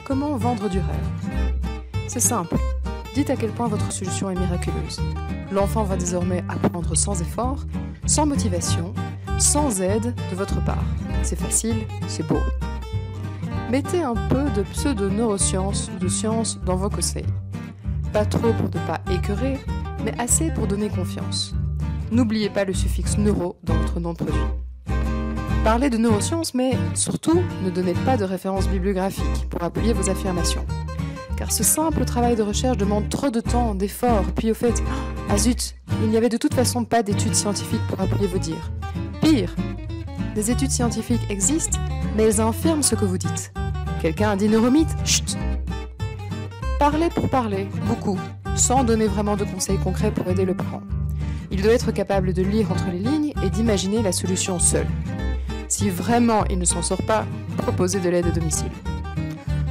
Comment vendre du rêve? C'est simple. Dites à quel point votre solution est miraculeuse. L'enfant va désormais apprendre sans effort, sans motivation, sans aide de votre part. C'est facile, c'est beau. Mettez un peu de pseudo-neurosciences ou de sciences dans vos conseils. Pas trop pour ne pas écœurer, mais assez pour donner confiance. N'oubliez pas le suffixe neuro dans votre nom de produit. Parlez de neurosciences, mais surtout, ne donnez pas de références bibliographiques pour appuyer vos affirmations. Car ce simple travail de recherche demande trop de temps, d'efforts, puis au fait, ah zut, il n'y avait de toute façon pas d'études scientifiques pour appuyer vos dires. Pire, des études scientifiques existent, mais elles infirment ce que vous dites. Quelqu'un a dit neuromythe? Chut! Parlez pour parler, beaucoup, sans donner vraiment de conseils concrets pour aider le parent. Il doit être capable de lire entre les lignes et d'imaginer la solution seul. Si vraiment il ne s'en sort pas, proposez de l'aide à domicile.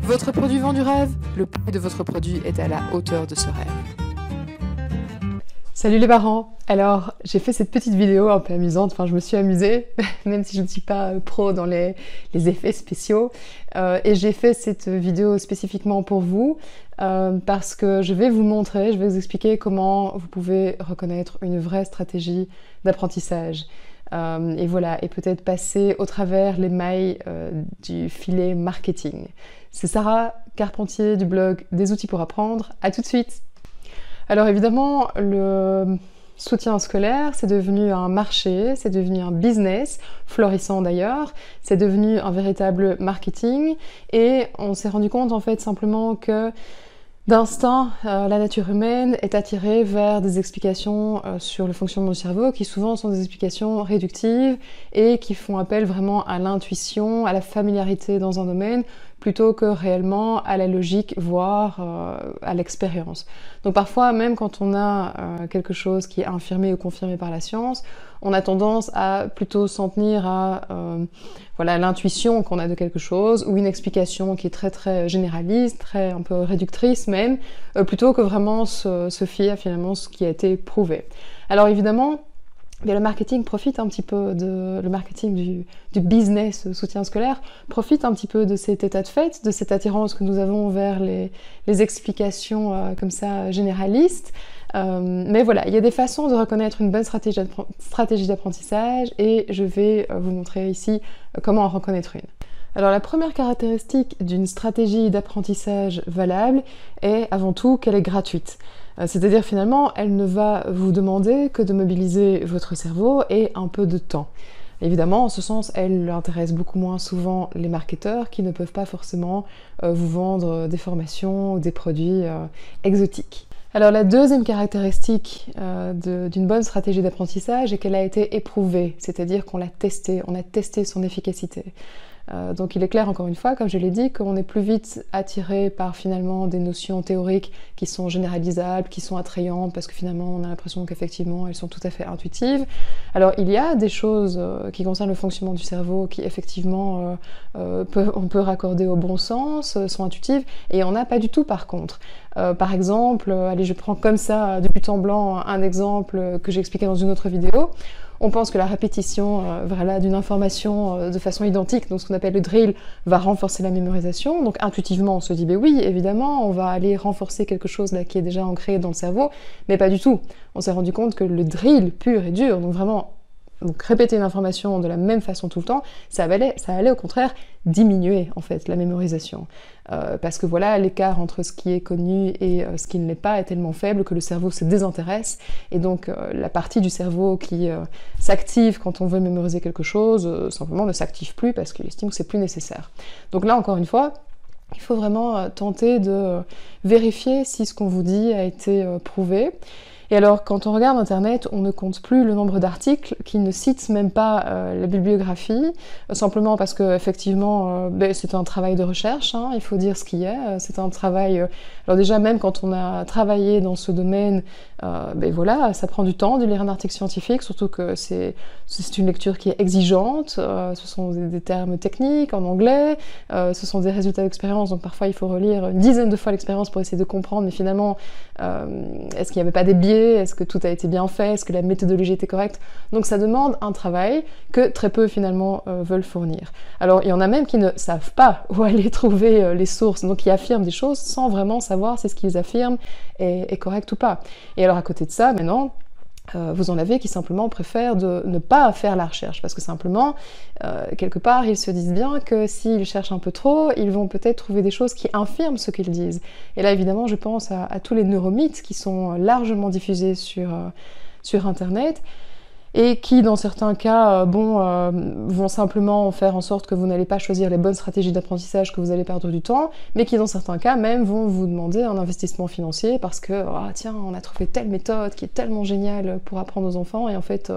Votre produit vend du rêve, le prix de votre produit est à la hauteur de ce rêve. Salut les parents! Alors, j'ai fait cette petite vidéo un peu amusante, enfin je me suis amusée, même si je ne suis pas pro dans les effets spéciaux. Et j'ai fait cette vidéo spécifiquement pour vous, parce que je vais vous montrer, je vais vous expliquer comment vous pouvez reconnaître une vraie stratégie d'apprentissage. Et voilà, et peut-être passer au travers les mailles du filet marketing. C'est Sarah Carpentier du blog Des outils pour apprendre. À tout de suite! Alors évidemment, le soutien scolaire, c'est devenu un marché, c'est devenu un business, florissant d'ailleurs, c'est devenu un véritable marketing, et on s'est rendu compte en fait simplement que d'instinct, la nature humaine est attirée vers des explications sur le fonctionnement du cerveau qui souvent sont des explications réductives et qui font appel vraiment à l'intuition, à la familiarité dans un domaine plutôt que réellement à la logique, voire à l'expérience. Donc parfois, même quand on a quelque chose qui est infirmé ou confirmé par la science, on a tendance à plutôt s'en tenir à voilà, l'intuition qu'on a de quelque chose ou une explication qui est très très généraliste, très un peu réductrice même, plutôt que vraiment se fier à finalement ce qui a été prouvé. Alors évidemment, le marketing profite un petit peu le marketing du business soutien scolaire profite un petit peu de cet état de fait, de cette attirance que nous avons vers les explications comme ça généralistes. Mais voilà, il y a des façons de reconnaître une bonne stratégie d'apprentissage et je vais vous montrer ici comment en reconnaître une. Alors la première caractéristique d'une stratégie d'apprentissage valable est avant tout qu'elle est gratuite. C'est-à-dire finalement, elle ne va vous demander que de mobiliser votre cerveau et un peu de temps. Évidemment, en ce sens, elle intéresse beaucoup moins souvent les marketeurs qui ne peuvent pas forcément vous vendre des formations ou des produits exotiques. Alors la deuxième caractéristique d'une bonne stratégie d'apprentissage est qu'elle a été éprouvée, c'est-à-dire qu'on l'a testée, on a testé son efficacité. Donc il est clair encore une fois, comme je l'ai dit, qu'on est plus vite attiré par finalement des notions théoriques qui sont généralisables, qui sont attrayantes, parce que finalement on a l'impression qu'effectivement elles sont tout à fait intuitives. Alors il y a des choses qui concernent le fonctionnement du cerveau qui effectivement on peut raccorder au bon sens, sont intuitives, et on n'a pas du tout par contre. Par exemple, allez, je prends comme ça, de but en blanc, un exemple que j'ai expliqué dans une autre vidéo. On pense que la répétition voilà, d'une information de façon identique, donc ce qu'on appelle le drill, va renforcer la mémorisation. Donc intuitivement, on se dit, ben oui, évidemment, on va aller renforcer quelque chose là qui est déjà ancré dans le cerveau, mais pas du tout. On s'est rendu compte que le drill pur et dur, donc vraiment répéter une information de la même façon tout le temps, ça allait au contraire diminuer en fait la mémorisation. Parce que voilà, l'écart entre ce qui est connu et ce qui ne l'est pas est tellement faible que le cerveau se désintéresse et donc la partie du cerveau qui s'active quand on veut mémoriser quelque chose simplement ne s'active plus parce qu'il estime que c'est plus nécessaire. Donc là encore une fois, il faut vraiment tenter de vérifier si ce qu'on vous dit a été prouvé. Et alors, quand on regarde Internet, on ne compte plus le nombre d'articles qui ne citent même pas la bibliographie, simplement parce que effectivement, c'est un travail de recherche, hein, il faut dire ce qui est. C'est un travail. Alors déjà, même quand on a travaillé dans ce domaine, voilà, ça prend du temps de lire un article scientifique, surtout que c'est une lecture qui est exigeante. Ce sont des termes techniques en anglais, ce sont des résultats d'expérience, donc parfois il faut relire une dizaine de fois l'expérience pour essayer de comprendre. Mais finalement, est-ce qu'il n'y avait pas des biais vérifié, est-ce que tout a été bien fait, est-ce que la méthodologie était correcte. Donc ça demande un travail que très peu finalement veulent fournir. Alors il y en a même qui ne savent pas où aller trouver les sources, donc qui affirment des choses sans vraiment savoir si ce qu'ils affirment est correct ou pas. Et alors à côté de ça, maintenant, vous en avez qui simplement préfèrent de ne pas faire la recherche, parce que simplement, quelque part, ils se disent bien que s'ils cherchent un peu trop, ils vont peut-être trouver des choses qui infirment ce qu'ils disent. Et là, évidemment, je pense à tous les neuromythes qui sont largement diffusés sur Internet, et qui, dans certains cas, vont simplement faire en sorte que vous n'allez pas choisir les bonnes stratégies d'apprentissage, que vous allez perdre du temps, mais qui, dans certains cas, même vont vous demander un investissement financier parce que, tiens, on a trouvé telle méthode qui est tellement géniale pour apprendre aux enfants, et en fait,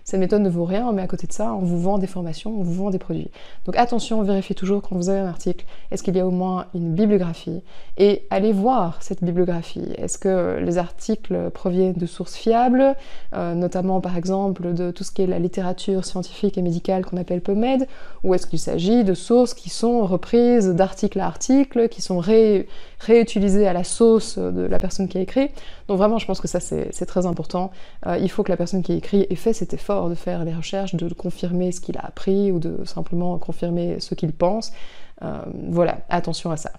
cette méthode ne vaut rien, mais à côté de ça, on vous vend des formations, on vous vend des produits. Donc attention, vérifiez toujours quand vous avez un article, est-ce qu'il y a au moins une bibliographie? Et allez voir cette bibliographie. Est-ce que les articles proviennent de sources fiables, notamment par exemple de tout ce qui est la littérature scientifique et médicale qu'on appelle PubMed, ou est-ce qu'il s'agit de sources qui sont reprises d'article à article, qui sont réutilisées à la sauce de la personne qui a écrit? Donc vraiment, je pense que ça c'est très important. Il faut que la personne qui a écrit ait fait cet effort de faire les recherches, de confirmer ce qu'il a appris ou de simplement confirmer ce qu'il pense. Voilà, attention à ça.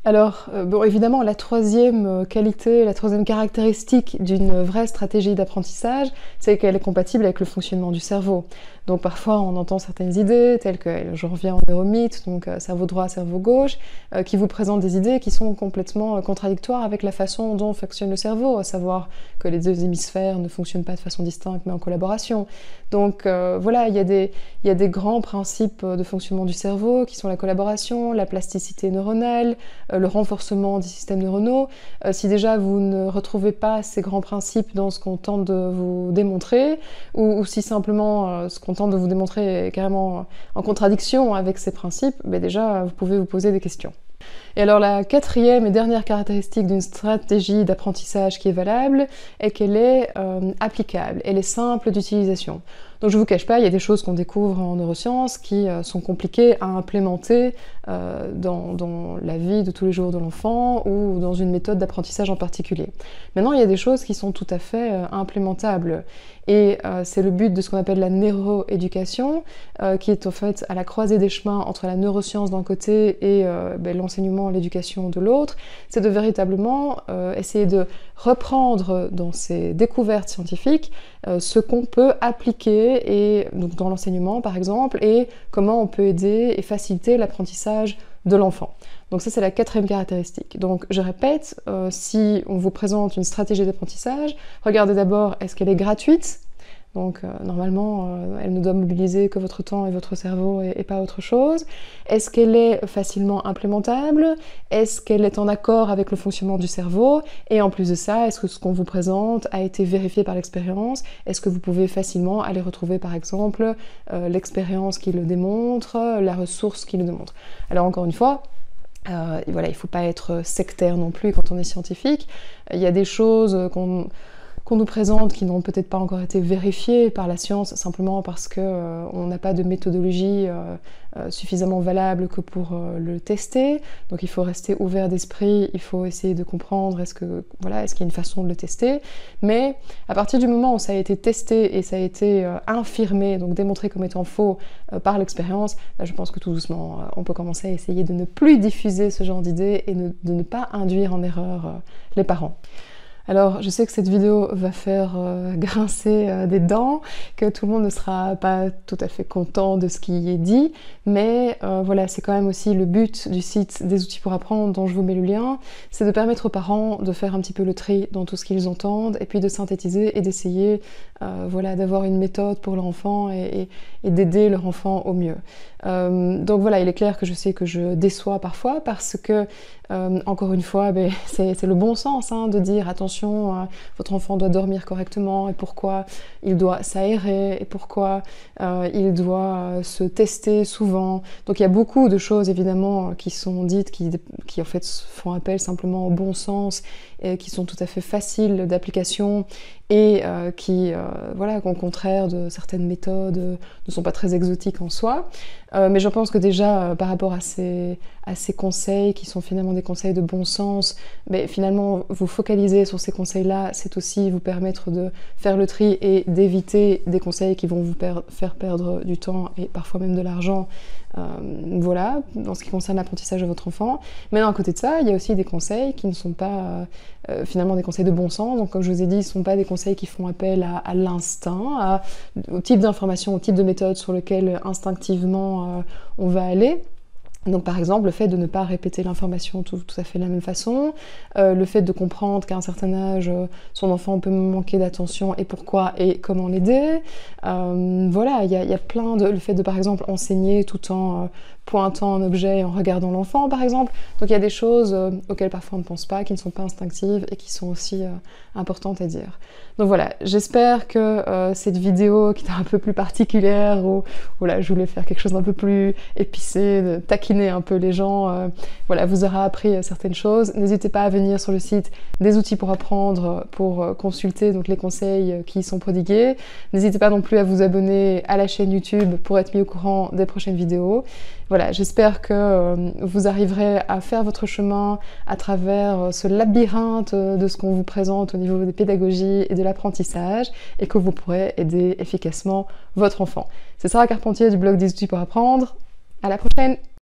Alors, évidemment, la troisième qualité, la troisième caractéristique d'une vraie stratégie d'apprentissage, c'est qu'elle est compatible avec le fonctionnement du cerveau. Donc parfois, on entend certaines idées, telles que, je reviens au neuromythe, donc cerveau droit, cerveau gauche, qui vous présentent des idées qui sont complètement contradictoires avec la façon dont fonctionne le cerveau, à savoir que les deux hémisphères ne fonctionnent pas de façon distincte, mais en collaboration. Donc voilà, il y a des grands principes de fonctionnement du cerveau, qui sont la collaboration, la plasticité neuronale, le renforcement des systèmes neuronaux. Si déjà vous ne retrouvez pas ces grands principes dans ce qu'on tente de vous démontrer, ou si simplement ce qu'on tente de vous démontrer est carrément en contradiction avec ces principes, déjà vous pouvez vous poser des questions. Et alors la quatrième et dernière caractéristique d'une stratégie d'apprentissage qui est valable est qu'elle est applicable, elle est simple d'utilisation. Donc je vous cache pas, il y a des choses qu'on découvre en neurosciences qui sont compliquées à implémenter dans la vie de tous les jours de l'enfant ou dans une méthode d'apprentissage en particulier. Maintenant, il y a des choses qui sont tout à fait implémentables. Et c'est le but de ce qu'on appelle la neuroéducation, qui est en fait à la croisée des chemins entre la neuroscience d'un côté et l'enseignement, l'éducation de l'autre. C'est de véritablement essayer de reprendre dans ces découvertes scientifiques ce qu'on peut appliquer et, donc dans l'enseignement par exemple, et comment on peut aider et faciliter l'apprentissage de l'enfant. Donc ça c'est la quatrième caractéristique. Donc je répète, si on vous présente une stratégie d'apprentissage, regardez d'abord est-ce qu'elle est gratuite. Donc normalement, elle ne doit mobiliser que votre temps et votre cerveau et pas autre chose. Est-ce qu'elle est facilement implémentable? Est-ce qu'elle est en accord avec le fonctionnement du cerveau? Et en plus de ça, est-ce que ce qu'on vous présente a été vérifié par l'expérience? Est-ce que vous pouvez facilement aller retrouver par exemple l'expérience qui le démontre, la ressource qui le démontre? Alors encore une fois, voilà, il ne faut pas être sectaire non plus quand on est scientifique. Il y a des choses qu'on nous présente qui n'ont peut-être pas encore été vérifiées par la science simplement parce qu'on n'a pas de méthodologie suffisamment valable que pour le tester. Donc il faut rester ouvert d'esprit, il faut essayer de comprendre est-ce qu'il y a une façon de le tester. Mais à partir du moment où ça a été testé et ça a été infirmé, donc démontré comme étant faux par l'expérience, je pense que tout doucement on peut commencer à essayer de ne plus diffuser ce genre d'idées et de ne pas induire en erreur les parents. Alors, je sais que cette vidéo va faire grincer des dents, que tout le monde ne sera pas tout à fait content de ce qui est dit, mais voilà, c'est quand même aussi le but du site des outils pour apprendre dont je vous mets le lien, c'est de permettre aux parents de faire un petit peu le tri dans tout ce qu'ils entendent, et puis de synthétiser et d'essayer voilà, d'avoir une méthode pour leur enfant et d'aider leur enfant au mieux. Donc voilà, il est clair que je sais que je déçois parfois parce que, encore une fois, c'est le bon sens de dire attention, votre enfant doit dormir correctement et pourquoi il doit s'aérer et pourquoi il doit se tester souvent. Donc il y a beaucoup de choses évidemment qui sont dites, qui en fait font appel simplement au bon sens et qui sont tout à fait faciles d'application et qui, voilà, au contraire de certaines méthodes, ne sont pas très exotiques en soi. Mais je pense que déjà, par rapport à ces conseils, qui sont finalement des conseils de bon sens, mais finalement, vous focaliser sur ces conseils-là, c'est aussi vous permettre de faire le tri et d'éviter des conseils qui vont vous faire perdre du temps et parfois même de l'argent. Voilà, dans ce qui concerne l'apprentissage de votre enfant. Mais d'un côté de ça, il y a aussi des conseils qui ne sont pas finalement des conseils de bon sens. Donc comme je vous ai dit, ce ne sont pas des conseils qui font appel à l'instinct, au type d'information, au type de méthode sur lequel instinctivement on va aller. Donc par exemple, le fait de ne pas répéter l'information tout à fait de la même façon, le fait de comprendre qu'à un certain âge, son enfant peut manquer d'attention et pourquoi et comment l'aider. Voilà, il y a plein de... Le fait de par exemple enseigner tout en pointant un objet et en regardant l'enfant par exemple. Donc il y a des choses auxquelles parfois on ne pense pas, qui ne sont pas instinctives et qui sont aussi importantes à dire. Donc voilà, j'espère que cette vidéo qui était un peu plus particulière, où voilà, je voulais faire quelque chose d'un peu plus épicé, de taquiner un peu les gens, voilà, vous aura appris certaines choses. N'hésitez pas à venir sur le site des outils pour apprendre, pour consulter donc les conseils qui y sont prodigués. N'hésitez pas non plus à vous abonner à la chaîne YouTube pour être mis au courant des prochaines vidéos. Voilà, j'espère que vous arriverez à faire votre chemin à travers ce labyrinthe de ce qu'on vous présente au niveau des pédagogies et de l'apprentissage et que vous pourrez aider efficacement votre enfant. C'est Sarah Carpentier du blog des outils pour apprendre. À la prochaine!